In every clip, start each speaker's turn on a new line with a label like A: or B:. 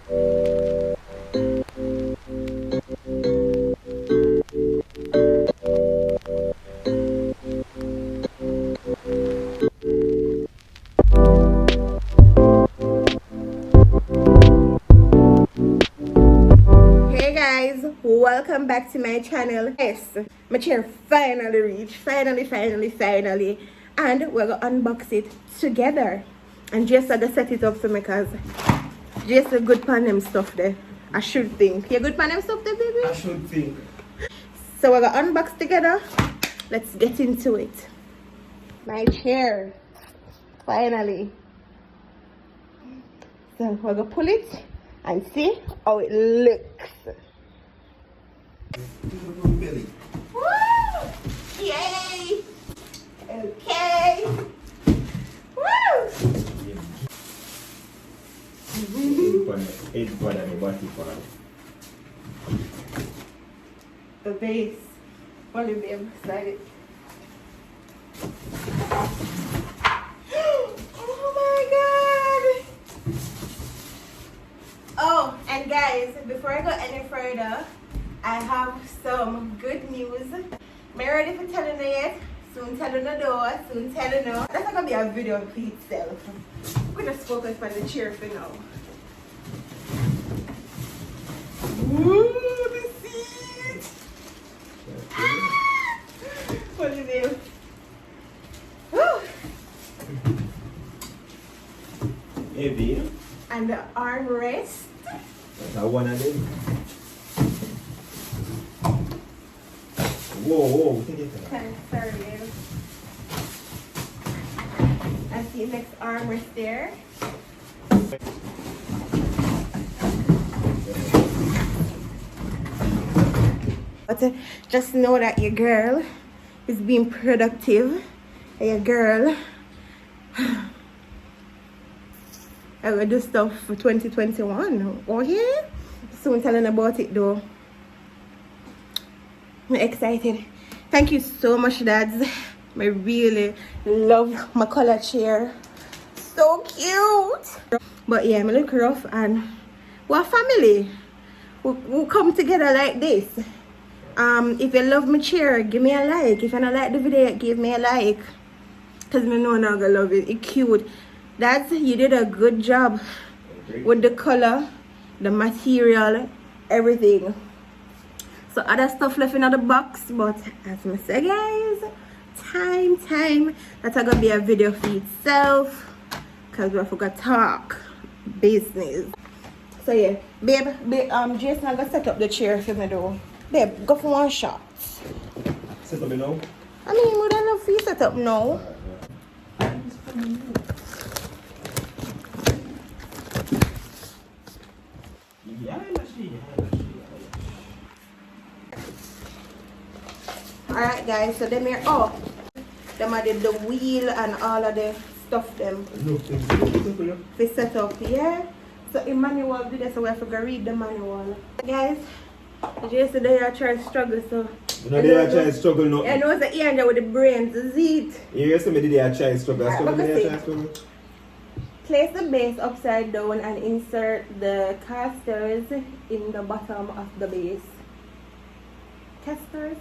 A: Hey guys, welcome back to my channel. Yes, my chair finally reached, finally, and we're gonna unbox it together. And just gonna set it up for me because just a good pan them stuff there. I should think. You good pan them stuff there, baby?
B: I should think.
A: So we're gonna unbox together. Let's get into it. My chair, finally. So we're gonna pull it and see how it looks.
B: Belly.
A: Woo! Yay! Okay. Woo! The base. Only be excited. Oh my god! Oh, and guys, before I go any further, I have some good news. Am I ready for telling you yet? Soon telling the door, soon telling no. That's not gonna be a video for itself. We're just focus on the chair for now. Woo, the seat! What is it? Woo!
B: Heavy.
A: And the armrest.
B: That's one of them. Whoa, take it.
A: Conservative. I see next armrest there. But just know that your girl is being productive. And your girl I will do stuff for 2021. Oh yeah? Soon telling about it though. I'm excited. Thank you so much, dads. I really love my color chair. So cute. But yeah, I look rough and we're a family. We'll come together like this. If you love my chair, give me a like. If you don't like the video, give me a like. Because I know I'm gonna love it. It's cute. Dads, you did a good job with the color, the material, everything. So other stuff left in the box, but as I say guys, time that's gonna be a video for itself because we forgot to talk business. So yeah, babe, Jason I gonna set up the chair for me though. Babe, go for one shot.
B: Set up now?
A: I mean, we don't know if you set up now. Alright guys, so them here, them are the wheel and all of the stuff them. They set up here. So in manual video, so we have to go read the manual. Guys, yesterday I tried to struggle, so
B: No, they are trying to struggle now.
A: I know it's the ear with the brains, is it?
B: You yesterday they are trying to struggle.
A: Place the base upside down and insert the casters in the bottom of the base. Casters.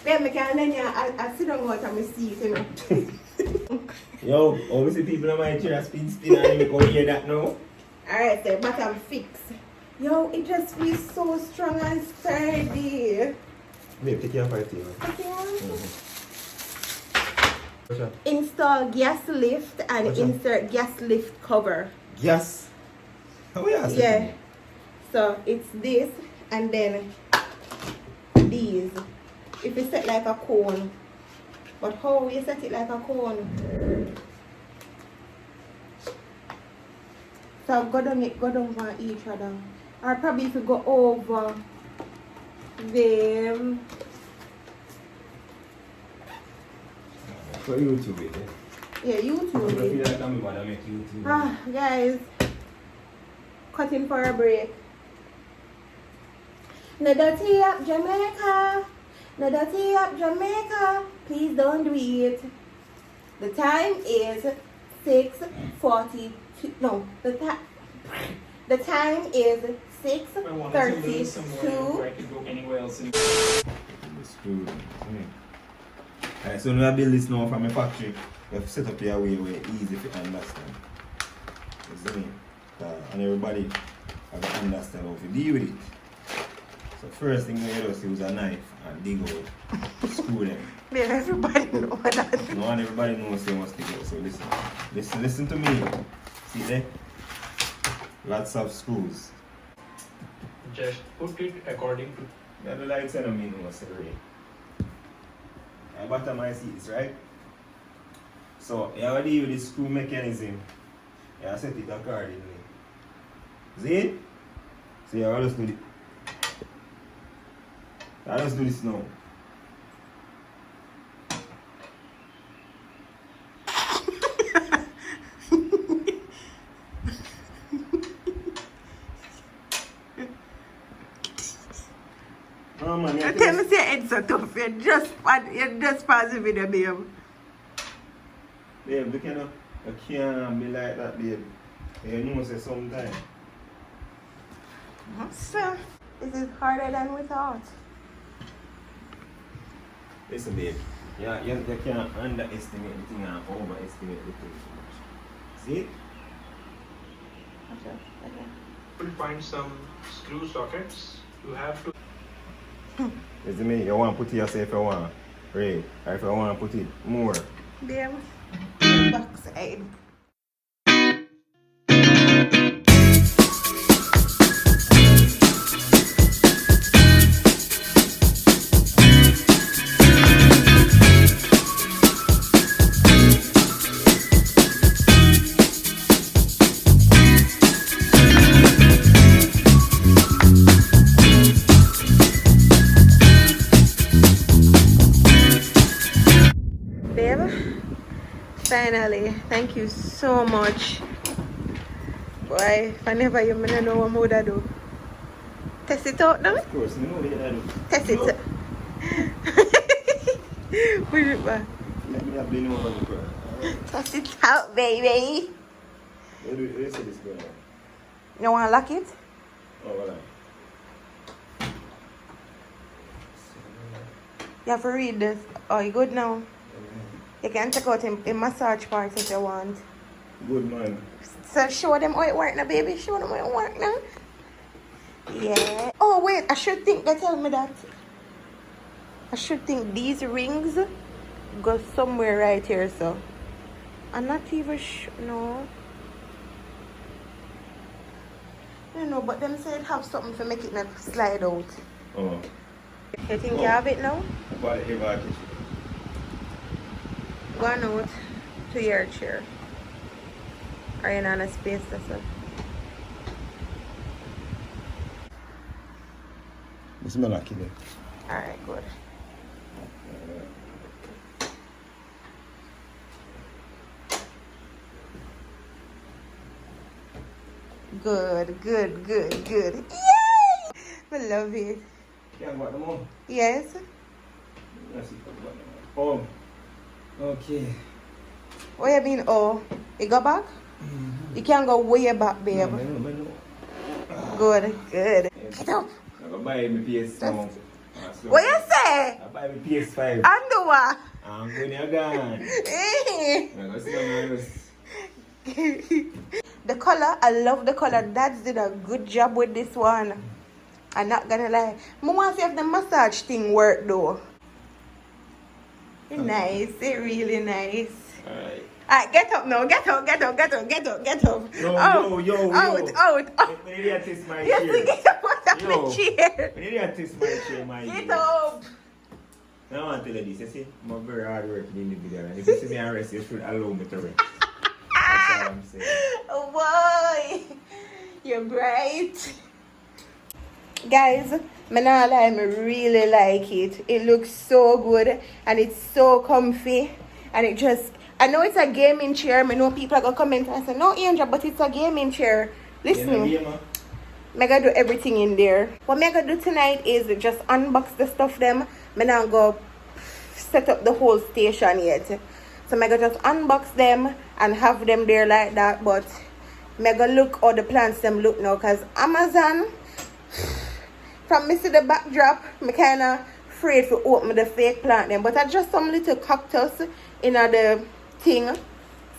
A: Babe, I can't let you, I sit down out of my seat, you know.
B: Yo, obviously people on my chair spin and you can hear that now.
A: Alright, so bottom fix. Yo, it just feels so strong and sturdy.
B: Babe, take your 5 thing.
A: Install gas lift and insert gas lift cover.
B: Gas? How are you?
A: Yeah. So it's this and then these. If you set like a cone. But how you set it like a cone? So go down on each other. Or probably if you go over them.
B: For YouTube, eh?
A: Yeah, YouTube. Ah, guys. Cutting for a break. No dirty up Jamaica. No dirty up Jamaica. Please don't do it. The time is 6:42. No, the time is 6:32.
B: I can go anywhere else in screwed. Alright, so now I build this now from my factory. You have to set up your way where easy to understand. You see me? And everybody have to understand how to deal with it. So first thing you do is use a knife and dig out, screw them.
A: Yeah, everybody know that.
B: No one everybody knows they must dig out. So listen to me. See there? Lots of screws.
C: Just put it according to.
B: Yeah, the lights and I mean what's the rate. I bottom my seats, right? So you have to deal with the screw mechanism. You have to set it accordingly. See it? So you have to just do it. I'll just do this now. Oh man,
A: You tell me say it's so tough. You're just passive with the babe.
B: Babe, you can't be like that, babe. You know say sometime.
A: So, this is harder than we thought.
B: Listen, babe. Yeah, you can't underestimate the thing and overestimate the thing too much. See it?
A: Okay.
C: You'll find some screw sockets. You have to.
B: Listen me, you want to put it yourself if you want. Right. Or if you want to put it more.
A: Babe, backside. Finally, thank you so much. Boy, if I never you I know what more to do. Test it out now?
B: Of course, you know what you do.
A: Test it. Push it back.
B: Let me have been over the car.
A: Test it out, baby.
B: Where do you see this going on?
A: You want to lock it?
B: Oh, voilà.
A: You have to read this. Oh, you good now? You can check out in massage parts if you want.
B: Good man.
A: So show them how it works now, baby. Show them how it works now. Yeah. Oh, wait. I should think they tell me that. I should think these rings go somewhere right here, so. I'm not even sure. No. You know, but them said have something to make it not slide out.
B: Oh.
A: You think you have it now?
B: Whatever.
A: Go on out to your chair. Are you not in a space that's it?
B: This man like it.
A: Alright, good. Good. Yay! I love it.
B: Can't go more.
A: Yes?
B: Oh. Okay.
A: What you mean, oh? You go back? You can't go way back, babe.
B: No.
A: Good. Get up.
B: I'm going to buy me PS now.
A: What you say?
B: I buy me PS5.
A: Underwear.
B: I'm going to go. I'm going to see
A: The color, I love the color. Dads did a good job with this one. I'm not gonna lie. I want to see if the massage thing work though. It's nice. It's really nice.
B: Alright.
A: Alright, get up now. Get up.
B: Yo.
A: Out.
B: When did you test my
A: Yes,
B: chair?
A: get up out of
B: Yo.
A: the chair.
B: When did you test my chair, my
A: Get
B: dear?
A: up.
B: I want to tell you this. You see, I'm a very hard working individual. And if you see me and rest, you should allow me to rest. That's all I'm saying.
A: Oh boy. You're bright. Guys, I not lie, I really like it. It looks so good and it's so comfy. And it just, I know it's a gaming chair. I know people are going to comment and say, no, Angel, but it's a gaming chair. Listen, I'm going to do everything in there. What I'm going to do tonight is just unbox the stuff them. I'm not going to set up the whole station yet. So I just unbox them and have them there like that. But I look how the plants them look now, because Amazon, from me see the backdrop, I kind of afraid to open the fake plant them. But I just some little cactus in the thing.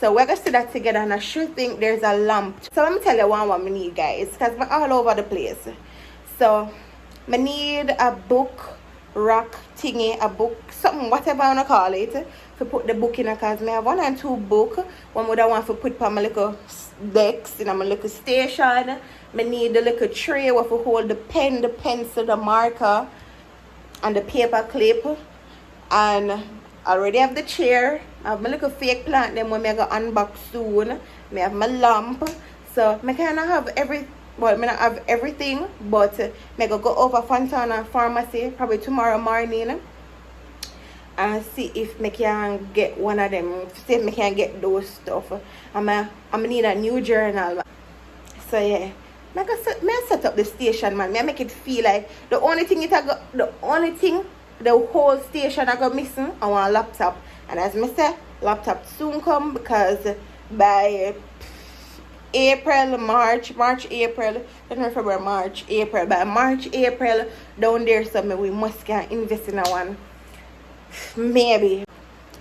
A: So we're gonna see that together, and I should think there's a lamp. So let me tell you what I need, guys, because I'm all over the place. So I need a book rack thingy, a book, something, whatever I wanna call it, to put the book in, because I have 1 and 2 book. One would I want to put on my little decks in my little station. I need the little tray where to hold the pen, the pencil, the marker, and the paper clip. And I already have the chair. I have my little fake plant them when I go unbox soon. I have my lamp. So I kind of have everything. Well, I not have everything, but I go over Fontana Pharmacy probably tomorrow morning and see if I can get one of them. See if I can get those stuff. I need a new journal. So yeah, I set up the station, man. I make it feel like the only thing the whole station I got missing, I want a laptop. And as I say, laptop soon come, because by March, April, by March, April, down there, so we must can invest in a one. Maybe.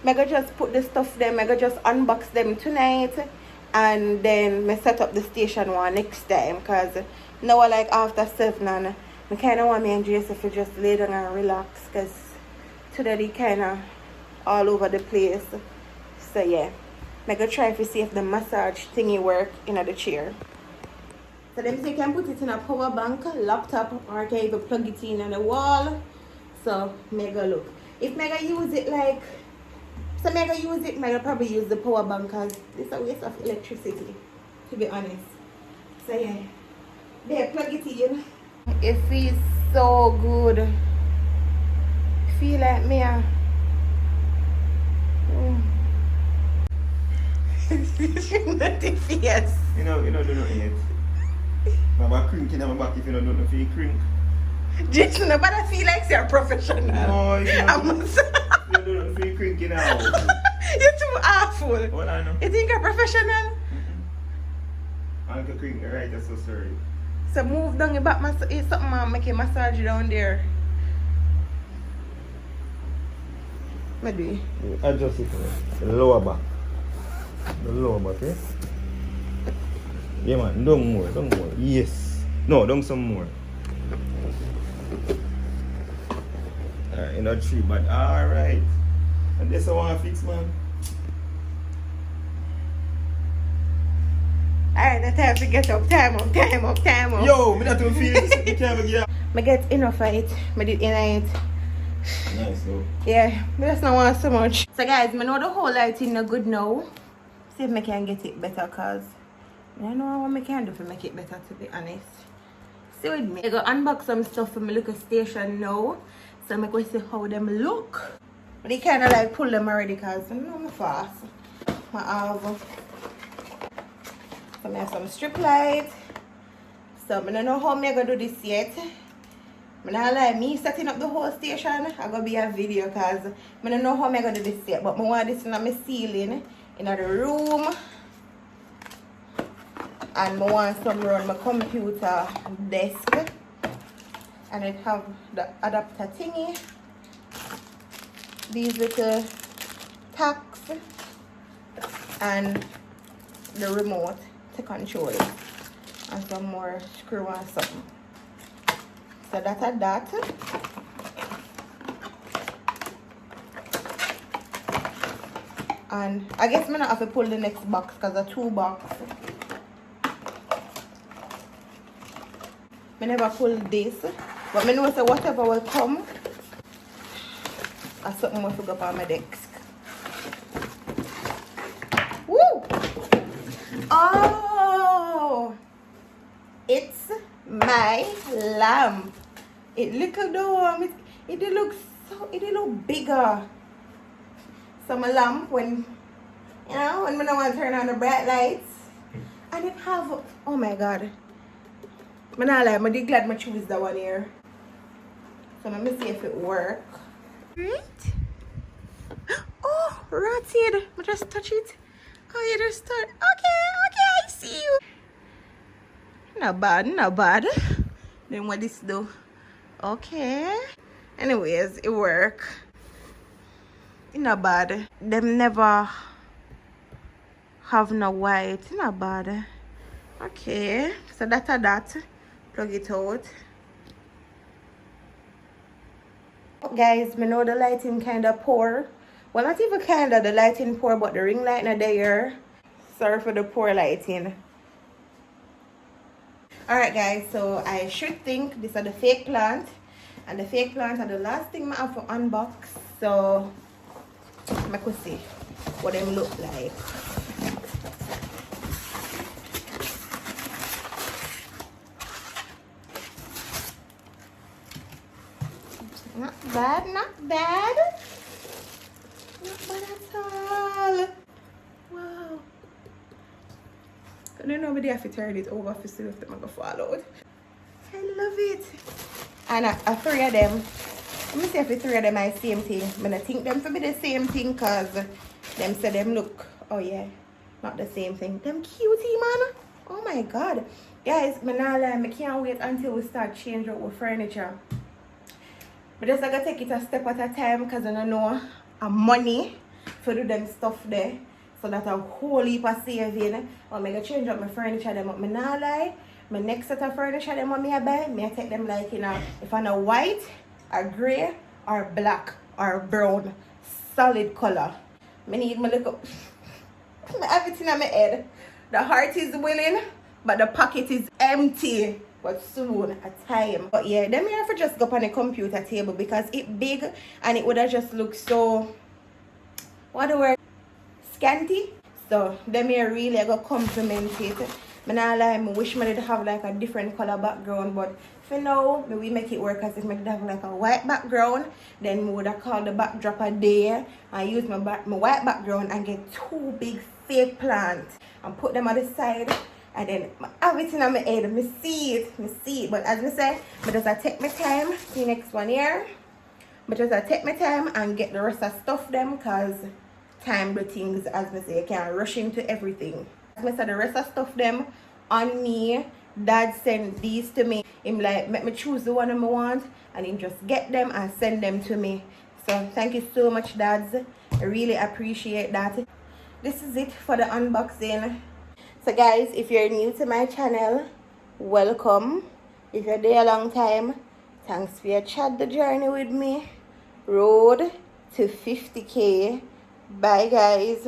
A: I go just put the stuff there, I go just unbox them tonight, and then I set up the station one next time, because now like after 7, and I kind of want me and Joseph to just lay down and relax, because today they kind of all over the place. So yeah, I'm going to try to see if the massage thingy work in the chair. So then you can put it in a power bank, laptop, or can even plug it in on the wall. So mega look. If I use it like, so I use it, I probably use the power bank, because it's a waste of electricity, to be honest. So yeah, there, plug it in. It feels so good. Feel like me. Nothing fierce.
B: You know, do nothing yet. My back crinking on my back if you don't know if you crink.
A: Jason, but I feel like you're a professional.
B: No, you
A: don't know
B: if you crinking now.
A: You're too awful.
B: What I know?
A: You think you're professional?
B: I can crink right, that's so sorry.
A: So move down your back, it's something man make a massage down there. Maybe.
B: Adjust it, the lower back. The lower back, eh? Yeah man, down more. Yes. No, down some more. Alright, not true, but alright. And this I want to fix, man.
A: Alright, the time to get up. Time up.
B: Yo, me not to feel this. Me can't get.
A: I get enough of it. I did in it.
B: Nice though.
A: Yeah, but that's not want so much. So guys, I know the whole lighting not good now. See if I can get it better, cause I don't know what I can do to make it better, to be honest. See with me. I go unbox some stuff from my little station now. So I'm going to see how them look. But they kind of like pull them already, cause I know I'm fast. I have some strip light. So I don't know how I'm going to do this yet. I don't like me setting up the whole station. I'm going to be a video, because I don't know how I'm going to do this yet. But I want this in my ceiling, in the room. And I want some around my computer desk. And it have the adapter thingy. These little tacks. And the remote to control it. And some more screw and something. So that's that. And I guess I'm not have to pull the next box, because the 2 box. I never pull this, but I know that whatever will come, I something more to go on my desk. Woo! Oh! It's my lamp. It look though, it look bigger. So my lamp, when I don't want to turn on the bright lights, and it have, oh my god. I'm not like, I'm glad I choose that one here. So let me see if it works. Right? Oh, rotted. I just touch it. Oh, you just touch. Okay, I see you. Not bad, not bad. Then what this do? Okay. Anyways, it work. Not bad. Them never have no white. Not bad. Okay. So that. Plug it out. Guys, me know the lighting kind of poor. Well, not even kind of the lighting poor, but the ring light not there. Sorry for the poor lighting. Alright guys, so I should think these are the fake plant. And the fake plants are the last thing I have to unbox. So I could see what them look like. Not bad, not bad. Not bad at all. Wow. I don't know, but I have to turn it over to see if them go fall out. I love it. And three of them. Let me see if the three of them are the same thing. I'm gonna think them to be the same thing because them say them look, oh yeah, not the same thing. Them cutie, man. Oh my god. Guys, I can't wait until we start changing out with furniture. But just gonna take it a step at a time because I don't know money for do them stuff there. So that a whole heap of saving. I'm gonna change up my furniture them up. My next set of furniture them what I buy, I take them like if I know white or grey or black or brown. Solid color. I need my look up. I have it in my head. The heart is willing, but the pocket is empty. But soon a time. But yeah, then I have to just go up on the computer table because it's big and it would have just looked so, what the word, scanty. So then I really go compliment it. I wish I did have like a different color background, but for now we make it work as if I did have like a white background. Then I would have called the backdrop a day and use my white background and get two big fake plants and put them on the side. And then everything on my head, I see it. But as I say, I just take my time, see next one here. But just take my time and get the rest of stuff them because time do things, as I say, you can't rush into everything. As I said, the rest of stuff them on me. Dad sent these to me. Him like, make me choose the one I want and him just get them and send them to me. So thank you so much, dads. I really appreciate that. This is it for the unboxing. So guys, if you're new to my channel, welcome. If you're there a long time, thanks for your chat the journey with me. Road to 50K. Bye guys.